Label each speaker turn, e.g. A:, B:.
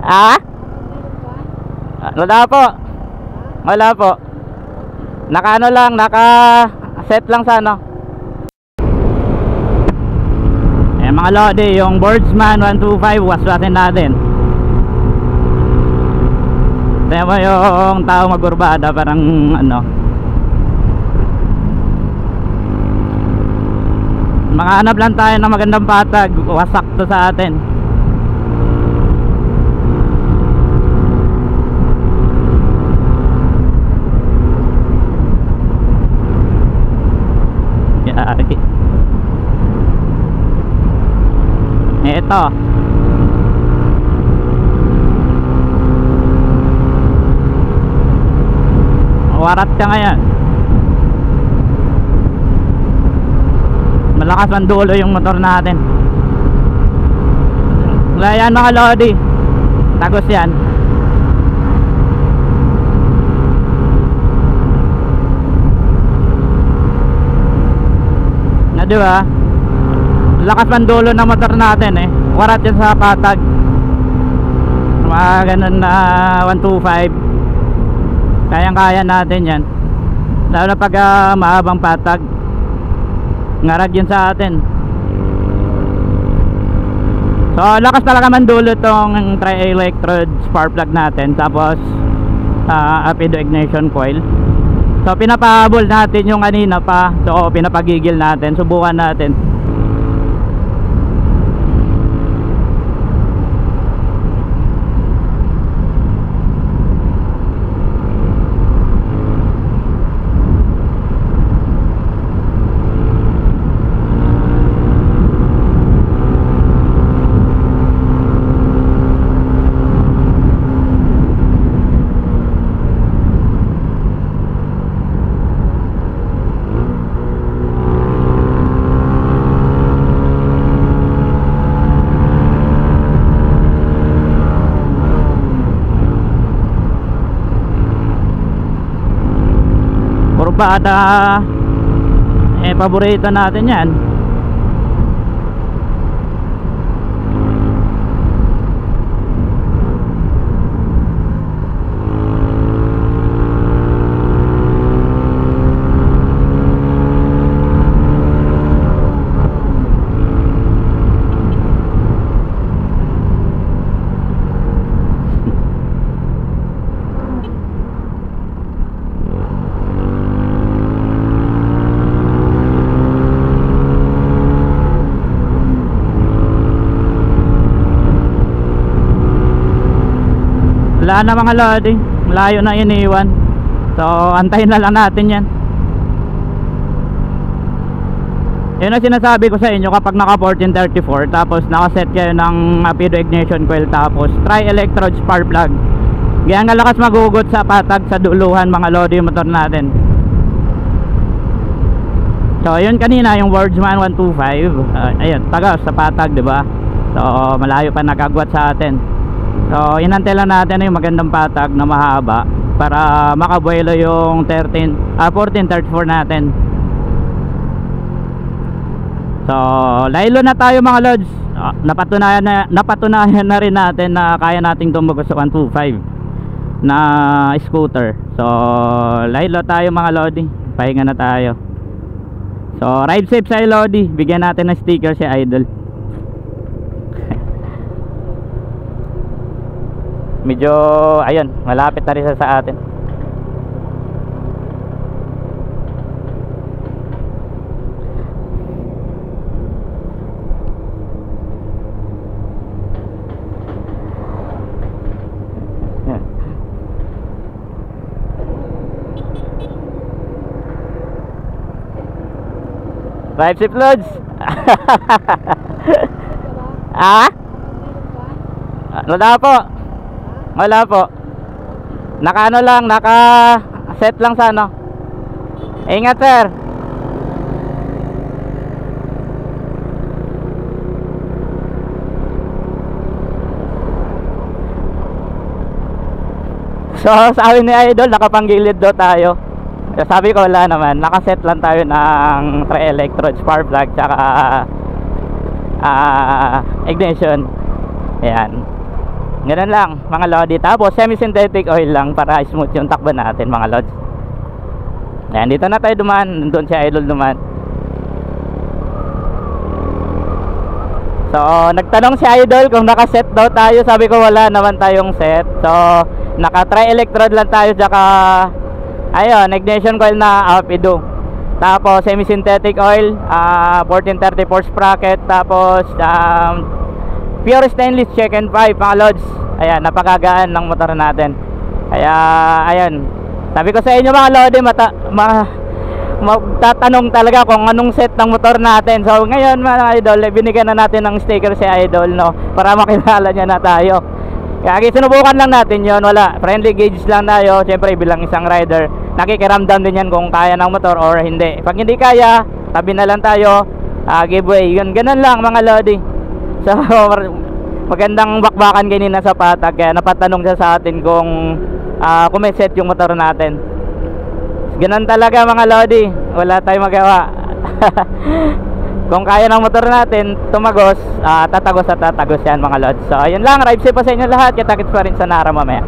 A: Ah? Wala po. Wala po. Naka ano lang, naka set lang sa ano. Eh mga lodi, yung Boardsman 125 waswasin natin. Tignan mo yung tao magurbada, parang ano. Makahanap lang tayo ng magandang patag, wasak to sa atin. Ito warat ka ngayon, malakas ang dulo yung motor natin. Wala yan mga lodi, tagos yan. Na diba, lakas ang dulo ng motor natin eh. Warat yan sa patag. Mga ganun na 125, kayang kaya natin yan. Lalo na pag mahabang patag, ngarag yun sa atin. So lakas talaga man dulo tong tri-electrode spark plug natin. Tapos Apido ignition coil. So pinapahabol natin yung kanina pa. So pinapagigil natin, subukan natin. Kurbada eh paborito natin yan. Wala na mga lodi, malayo na iniwan. So antayin na lang natin yan. Yun ang sinasabi ko sa inyo, kapag naka 1434 tapos nakaset kayo ng Apido ignition coil tapos tri-electrode spark plug, kaya nga lakas magugot sa patag sa duluhan mga lodi yung motor natin. So yun kanina yung Boardsman 125, ayun tagas sa patag, diba? So malayo pa nakagwat sa atin. So inantay lang natin yung magandang patag na mahaba para makabuelo yung 1434 natin. So laylo na tayo mga lods. Napatunayan na rin natin na kaya nating tumugos sa 125 na scooter. So laylo tayo mga lodi, pahinga na tayo. So ride safe sa lodi, bigyan natin ng sticker si Idol. Medyo ayun, malapit na rin sa atin. Drive safe loads. Ah? Wala po. Wala po. Naka ano lang, naka set lang sa ano. Ingat sir. So sabi ni Idol, nakapanggilid daw tayo. Sabi ko wala naman, nakaset lang tayo ng tri-electrode spark plug tsaka ignition. Ayan. Ganun lang mga lodi. Tapos semi-synthetic oil lang para smooth yung takbo natin mga lods. Ayan, dito na tayo dumaan. Doon si Idol dumaan. So nagtanong si Idol kung nakaset daw tayo. Sabi ko wala naman tayong set. So naka tri-electrode lang tayo. Tsaka ayun, ignition coil na Alpido. Tapos semi-synthetic oil, 1434 sprocket. Tapos pure stainless check and pipe mga lods. Ayan, napakagaan ng motor natin. Kaya ayan, sabi ko sa inyo mga lodi, magtatanong talaga kung anong set ng motor natin. So ngayon mga idol, binigyan na natin ng sticker si Idol, no, para makilala niya na tayo. Kaya sinubukan lang natin yon. Wala, friendly gauge lang tayo. Siyempre bilang isang rider, nakikiramdam din yan kung kaya ng motor or hindi. Pag hindi kaya, tabi na lang tayo, giveaway. Yun, ganun lang mga lodi. So magandang bakbakan kanina sa patag. Kaya napatanong siya sa atin kung may set yung motor natin. Ganun talaga mga lodi, wala tayong magawa. Kung kaya ng motor natin tumagos, tatagos at tatagos yan mga lods. So ayun lang, ride safe po sa inyo lahat. Kita-kits pa rin sa Nara mamaya.